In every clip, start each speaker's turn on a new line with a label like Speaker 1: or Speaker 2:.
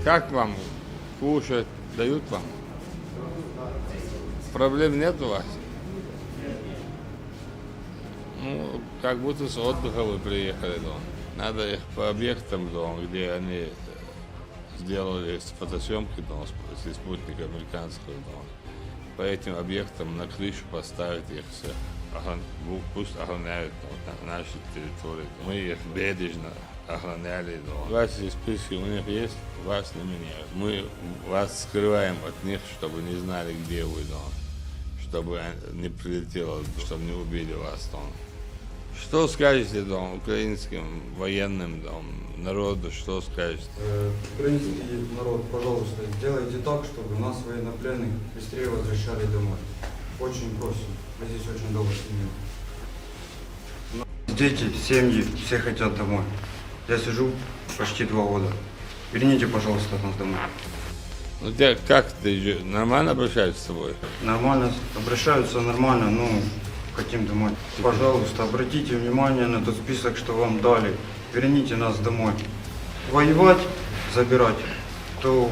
Speaker 1: Как вам? Кушать дают вам? Проблем нет у вас? Ну, как будто с отдыха вы приехали дома. Надо их по объектам дома, где они сделали фотосъемки дома с спутника американского дома. По этим объектам на крышу поставить их всех. Пусть охраняют на нашей территории. Мы их бережно охраняли дома. Ваши списки у них есть, вас не меняют. Мы вас скрываем от них, чтобы не знали, где вы дома. Чтобы не прилетело, чтобы не убили вас дома. Что скажете дома украинским военным народу, что скажете?
Speaker 2: Украинский народ, пожалуйста, сделайте так, чтобы нас военнопленных быстрее возвращали домой. Очень просим. Мы здесь очень долго сидим. Дети, семьи, все хотят домой. Я сижу почти 2 года. Верните, пожалуйста, нас домой.
Speaker 1: Ну, как ты, нормально обращаются с тобой?
Speaker 2: Нормально, обращаются нормально, но хотим домой. Пожалуйста, обратите внимание на тот список, что вам дали. Верните нас домой. Воевать, забирать, то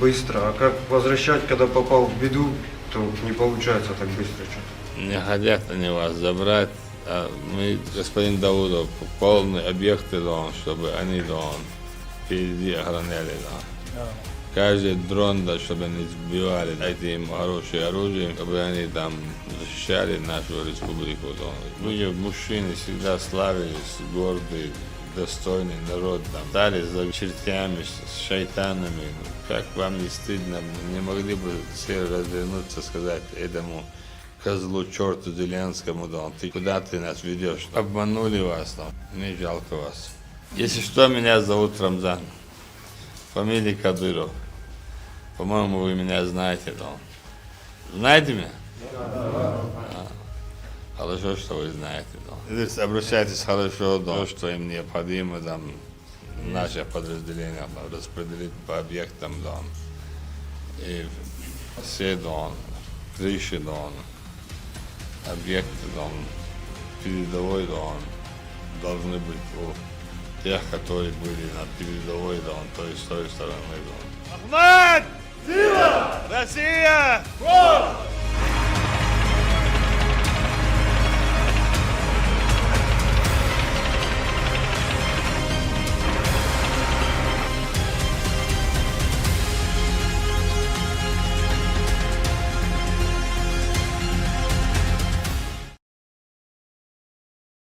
Speaker 2: быстро. А как возвращать, когда попал в беду, то не получается так быстро что-то.
Speaker 1: Не хотят они вас забрать. А мы, господин Даудов, полные объекты дома, чтобы они дома впереди охраняли дома. Каждый дрон, да, чтобы они сбивали, дайте им хорошее оружие, чтобы они там защищали нашу республику. Да. Вы, мужчины, всегда славились, гордый, достойный народ, там, стали за чертями, с шайтанами. Как вам не стыдно, не могли бы все развернуться, сказать этому козлу, черту Зеленскому, да, ты куда ты нас ведешь? Обманули вас, там. Мне жалко вас. Если что, меня зовут Рамзан. Фамилия Кадыров. По-моему, вы меня знаете, да? Знаете меня? Да. Хорошо, что вы знаете, да. Обращайтесь хорошо, да, то, что им необходимо, там, наше подразделение распределить по объектам, да. И все, да, крыши, да, объекты, да, передовой, да, должны быть у тех, которые были на передовой, да, то есть с той стороны, да.
Speaker 3: Ахмед! Сила! Россия! Фронт!